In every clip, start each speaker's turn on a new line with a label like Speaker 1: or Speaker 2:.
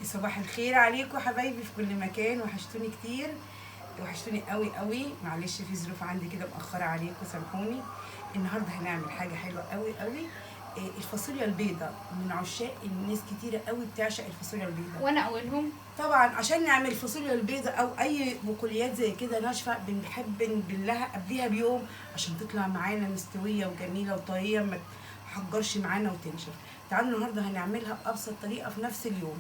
Speaker 1: صباح الخير عليكم حبايبي في كل مكان. وحشتوني كتير، وحشتوني قوي قوي. معلش في ظروف عندي كده مأخرة عليكم، سامحوني. النهارده هنعمل حاجة حلوة قوي قوي، الفاصوليا البيضاء. من عشاق الناس كتيرة قوي بتعشق الفاصوليا البيضاء،
Speaker 2: وانا اولهم.
Speaker 1: طبعا عشان نعمل الفاصوليا البيضاء او اي بقوليات زي كده ناشفه بنحب نبلها قبلها بيوم عشان تطلع معانا مستويه وجميله وطريه، ما تحجرش معانا وتنشف. تعالوا النهارده هنعملها بابسط طريقه في نفس اليوم،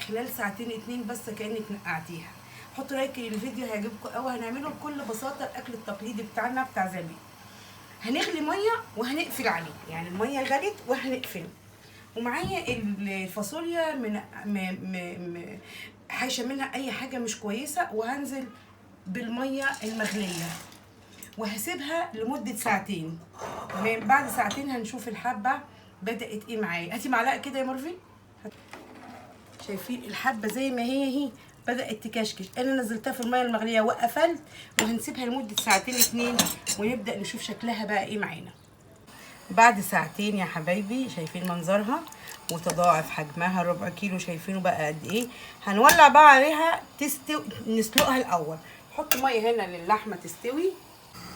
Speaker 1: خلال ساعتين اتنين بس كانك نقعتيها. حطوا لايك للفيديو هيعجبكم قوي. هنعمله بكل بساطه الاكل التقليدي بتاعنا بتاع زمان. هنغلي ميه وهنقفل عليه، يعني الميه غلت وهنقفل. ومعايا الفاصوليا من حايشه منها اي حاجه مش كويسه، وهنزل بالميه المغليه وهسيبها لمده ساعتين. تمام، بعد ساعتين هنشوف الحبه بدات ايه معايا. هاتي معلقه كده يا مرفي. شايفين الحبه زي ما هي بدات تكشكش. انا نزلتها في الميه المغليه وقفلت، وهنسيبها لمده ساعتين اتنين ونبدا نشوف شكلها بقى ايه معانا. بعد ساعتين يا حبايبي شايفين منظرها وتضاعف حجمها، ربع كيلو. شايفينه بقى قد ايه. هنولع بقى عليها تستوي، نسلقها الاول. نحط ميه هنا للحمه تستوي.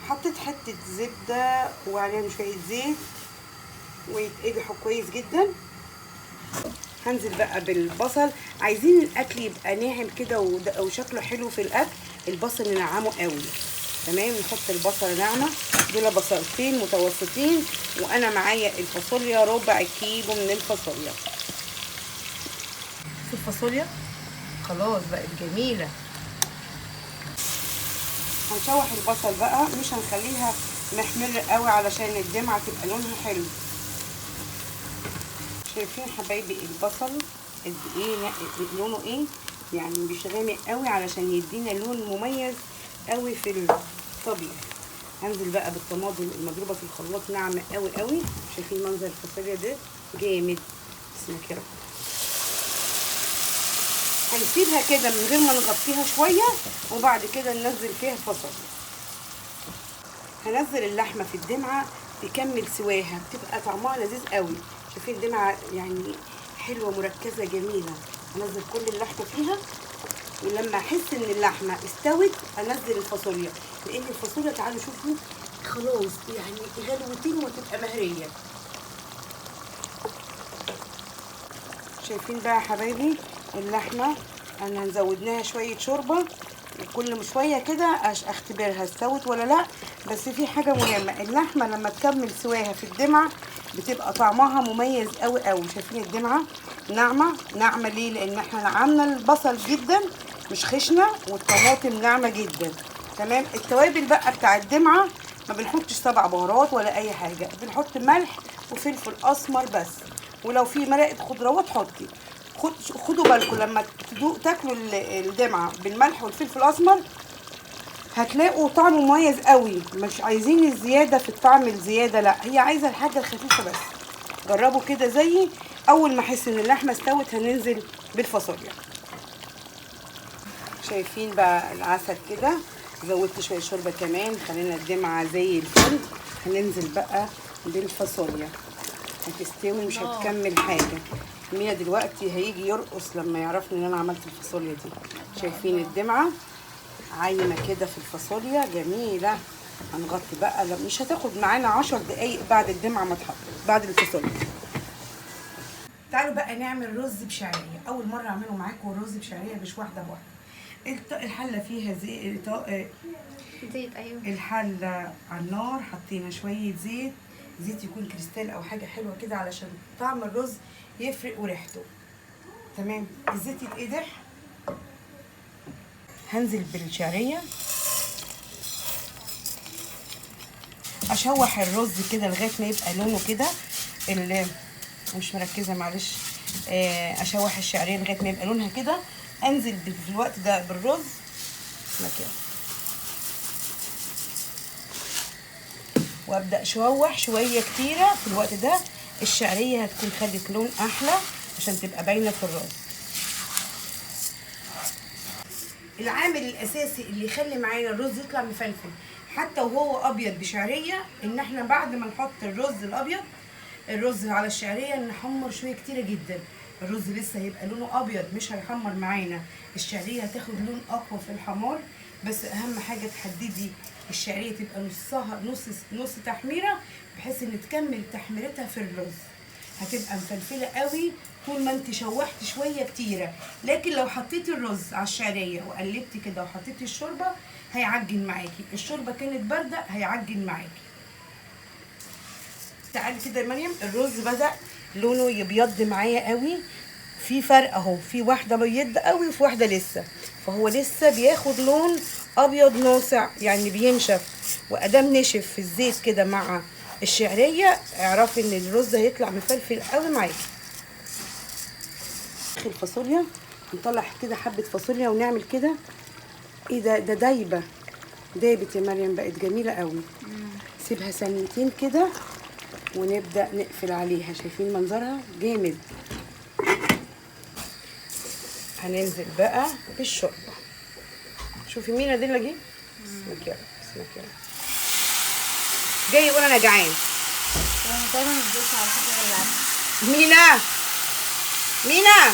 Speaker 1: حطيت حته زبده وعليها شويه زيت ويتقدحوا كويس جدا. هنزل بقى بالبصل. عايزين الاكل يبقى ناعم كده وشكله حلو في الاكل، البصل ننعمه قوي. تمام، نحط البصله ناعمه. دول بصلتين متوسطين، وانا معايا الفاصوليا ربع كيلو من الفاصوليا. الفاصوليا خلاص بقت جميله. هنشوح البصل بقى، مش هنخليها محمر قوي علشان الدمعه تبقى لونها حلو. شايفين حبايبي البصل قد ايه لونه ايه، يعني مش غامق قوي علشان يدينا لون مميز قوي في الطبيخ. هنزل بقى بالطماطم المضروبه في الخلاط ناعمه قوي قوي. شايفين منظر الفاصوليا ده جامد. بسمك يا رب. هنسيبها كده من غير ما نغطيها شويه، وبعد كده ننزل فيها الفاصوليا. هنزل اللحمه في الدمعه تكمل سواها، بتبقى طعمها لذيذ قوي. شايفين الدمعه يعني حلوه مركزه جميله. هنزل كل اللحمه فيها، ولما احس ان اللحمه استوت انزل الفاصوليا، لان الفاصوليا تعالوا شوفوا خلاص يعني غلوتين وتبقى مهريه. شايفين بقى يا حبايبي اللحمه انا زودناها شويه شوربه، وكل شويه كده اختبرها استوت ولا لا. بس في حاجه مهمه، اللحمه لما تكمل سواها في الدمعه بتبقى طعمها مميز قوي قوي. شايفين الدمعه ناعمه ليه؟ لان احنا نعمنا البصل جدا مش خشنه، والطماطم ناعمه جدا. تمام. التوابل بقى بتاع الدمعه ما بنحطش 7 بهارات ولا اي حاجه، بنحط ملح وفلفل اسمر بس. ولو في مرقه خضروات حطي. خدوا بالكم لما تاكلوا الدمعه بالملح والفلفل الاسمر هتلاقوا طعمه مميز قوي. مش عايزين الزياده في الطعم الزياده، لا، هي عايزه الحاجه الخفيفه بس. جربوا كده زيي. اول ما احس ان اللحمه استوت هننزل بالفاصوليا. شايفين بقى العسل كده، زودت شويه شوربه كمان خلينا الدمعه زي الفل. هننزل بقى بالفاصوليا، هتستوي مش هتكمل حاجه. مينا دلوقتي هيجي يرقص لما يعرفني ان انا عملت الفاصوليا دي. شايفين الدمعه عايمه كده في الفاصوليا جميله. هنغطي بقى، مش هتاخد معانا 10 دقايق بعد الدمعه ما تحط بعد الفاصوليا. تعالوا بقى نعمل رز بشعريه. اول مره اعمله معاكم الرز بشعريه، مش واحده بواحده. الحله فيها زيت.
Speaker 2: ايوه.
Speaker 1: الحله على النار، حطينا شويه زيت. زيت يكون كريستال او حاجه حلوه كده علشان طعم الرز يفرق وريحته. تمام، الزيت يتقدح. هنزل بالشعريه، اشوح الرز كده لغايه ما يبقى لونه كده مش مركزه معلش. اشوح الشعريه لغايه ما يبقى لونها كده. انزل في الوقت ده بالرز كده، وابدا اشوح شويه كتيره. في الوقت ده الشعريه هتكون خدت لون احلى عشان تبقى باينه في الرز. العامل الاساسي اللي يخلي معانا الرز يطلع مفلفل حتى وهو ابيض بشعريه، ان احنا بعد ما نحط الرز الابيض الرز على الشعريه نحمر شويه كتيره جدا الرز لسه هيبقى لونه ابيض مش هيحمر معانا. الشعريه هتاخد لون اقوى في الحمار، بس اهم حاجه تحددي الشعريه تبقى نصها نص تحميره، بحيث ان تكمل تحميرتها في الرز. هتبقى مفلفله قوي طول ما انت شوحتي شويه كتيره. لكن لو حطيتي الرز على الشعريه وقلبتي كده وحطيتي الشوربه هيعجن معاكي. الشوربه كانت بارده هيعجن معاكي. تعالي كده يا مريم، الرز بدأ لونه يبيض معايا قوي. في فرق اهو، في واحده بيض قوي وفي واحده لسه، فهو لسه بياخد لون ابيض ناصع يعني بينشف. وادام نشف في الزيت كده مع الشعريه اعرفي ان الرز هيطلع مفلفل قوي معاكي. الفاصوليا نطلع كده حبه فاصوليا ونعمل كده. ايه ده دايبه، دايبت يا مريم، بقت جميله قوي. سيبها ثانيتين كده ونبدأ نقفل عليها. شايفين منظرها جامد. هننزل بقى بالشوربة. شوفي مينا دي اللي جه. اسمك يا رب، اسمك يا رب. جاي يقول انا جعان. مينا مينا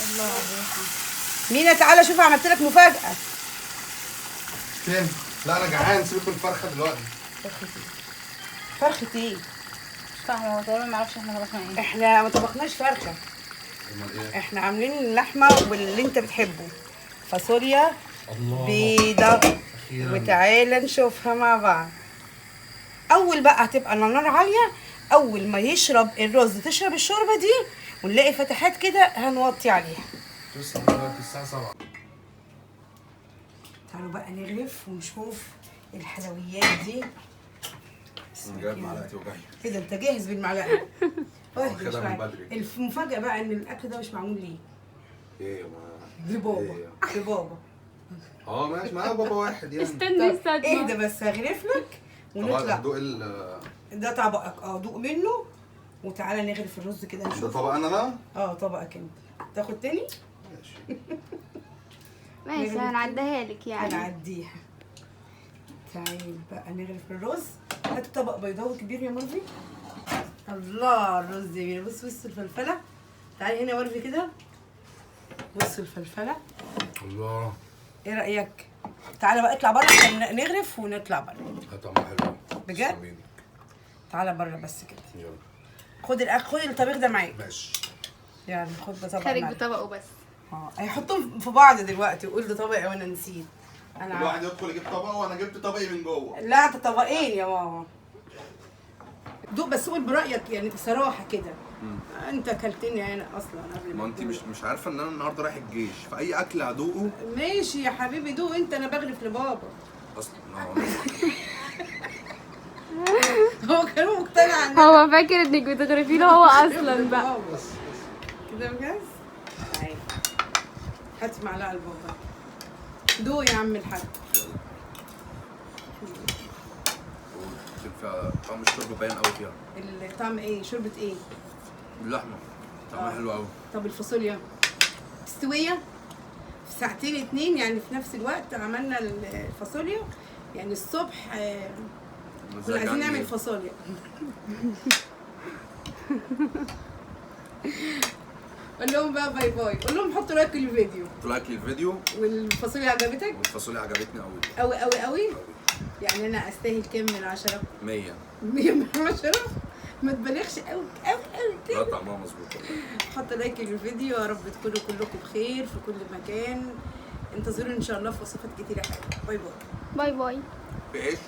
Speaker 2: الله
Speaker 1: مينا تعالى شوف عملت لك مفاجأة.
Speaker 3: فين؟ لا انا جعان، سيبك من الفرخه دلوقتي.
Speaker 1: فرخة ايه؟
Speaker 2: مش فاهمه، هو تقريبا ما اعرفش احنا طبخنا ايه.
Speaker 1: احنا ما طبخناش فرخة،
Speaker 3: امال ايه؟
Speaker 1: احنا عاملين اللحمة واللي انت بتحبه. فاصوليا
Speaker 3: الله،
Speaker 1: بيضة.
Speaker 3: أخيراً.
Speaker 1: وتعالى نشوفها مع بعض. اول بقى هتبقى النار عالية، اول ما يشرب الرز تشرب الشوربة دي ونلاقي فتحات كده هنوطي عليها.
Speaker 3: لسه دلوقتي الساعه 7.
Speaker 1: تعالوا بقى نغرف ونشوف الحلويات دي.
Speaker 3: جايب معلقتي وجاي.
Speaker 1: كده انت جاهز بالمعلقة.
Speaker 3: واخدها
Speaker 1: مش
Speaker 3: من
Speaker 1: معاك.
Speaker 3: بدري.
Speaker 1: المفاجأة بقى ان الاكل ده مش معمول ليه؟
Speaker 3: ايه ما
Speaker 1: لبابا.
Speaker 3: إيه؟
Speaker 1: لبابا.
Speaker 3: ماشي، معايا بابا واحد يعني.
Speaker 2: استني
Speaker 1: طب اهدى بس هغرف لك
Speaker 3: طبعا
Speaker 1: ونطلع.
Speaker 3: دوق
Speaker 1: ده طبقك، دوق منه وتعالى نغرف الرز كده
Speaker 3: ده
Speaker 1: نشوف.
Speaker 3: طبق انا.
Speaker 1: طبقك انت. تاخد تاني؟
Speaker 3: ماشي.
Speaker 2: ماشي هنعديها لك يعني.
Speaker 1: هنعديها. تعالي بقى نغرف الرز. هات طبق بيضاوي كبير يا مرضي. الله الرز جميل. بص الفلفله. تعالي هنا وري كده. بص الفلفله.
Speaker 3: الله.
Speaker 1: ايه رايك؟ تعالى بقى اطلع بره عشان نغرف ونطلع بره.
Speaker 3: طعمها حلو
Speaker 1: بجد؟
Speaker 3: تسلميلي.
Speaker 1: تعالى بره بس كده.
Speaker 3: يلا
Speaker 1: خد الطبيخ ده معاك.
Speaker 3: ماشي.
Speaker 1: يعني خد ده طبق
Speaker 2: خارج
Speaker 1: معاك.
Speaker 2: بطبقه بس.
Speaker 1: هيحطهم في بعض دلوقتي وقول ده طبقي وانا نسيت.
Speaker 3: كل واحد يدخل يجيب طبقه وانا جبت طبقي من جوه.
Speaker 1: لا ده طبقين يا ماما. دوق بس قول برايك يعني بصراحه كده. انت اكلتني انا اصلا قبل
Speaker 3: ما انت
Speaker 1: تدوق.
Speaker 3: مش عارفه ان انا النهارده رايح الجيش، فاي اكل هدوقه
Speaker 1: ماشي يا حبيبي دوق انت، انا بغرف لبابا.
Speaker 3: اصلا.
Speaker 1: هو كان مقتنع ان
Speaker 2: هو فاكر انك بتغرفي له هو اصلا بقى.
Speaker 3: بس
Speaker 1: كده بجد. اهي هات معلقه لبابا. دوق يا عم الحاج.
Speaker 3: فيها طعم الشوربه باين قوي فيها.
Speaker 1: الطعم ايه؟ شوربه ايه؟
Speaker 3: اللحمه طعمها حلو قوي.
Speaker 1: طب الفاصوليا مستويه في ساعتين 2 يعني في نفس الوقت عملنا الفاصوليا. يعني الصبح كنا عايزين نعمل فاصوليا. قول لهم بقى باي باي، قول لهم حطوا لايك للفيديو.
Speaker 3: حطوا لايك للفيديو.
Speaker 1: والفاصوليا عجبتك؟
Speaker 3: والفاصوليا عجبتني قوي
Speaker 1: قوي قوي قوي. يعني انا استاهل كام من 10؟
Speaker 3: 100.
Speaker 1: 100 من 10. ما تبالغش قوي قوي قوي
Speaker 3: لا
Speaker 1: كده.
Speaker 3: طعمها مظبوط والله.
Speaker 1: حطوا لايك للفيديو، يا رب تكونوا كلكم بخير في كل مكان. انتظروا ان شاء الله في وصفات كتيره حلوه. باي باي.
Speaker 2: باي باي.
Speaker 3: بعيش.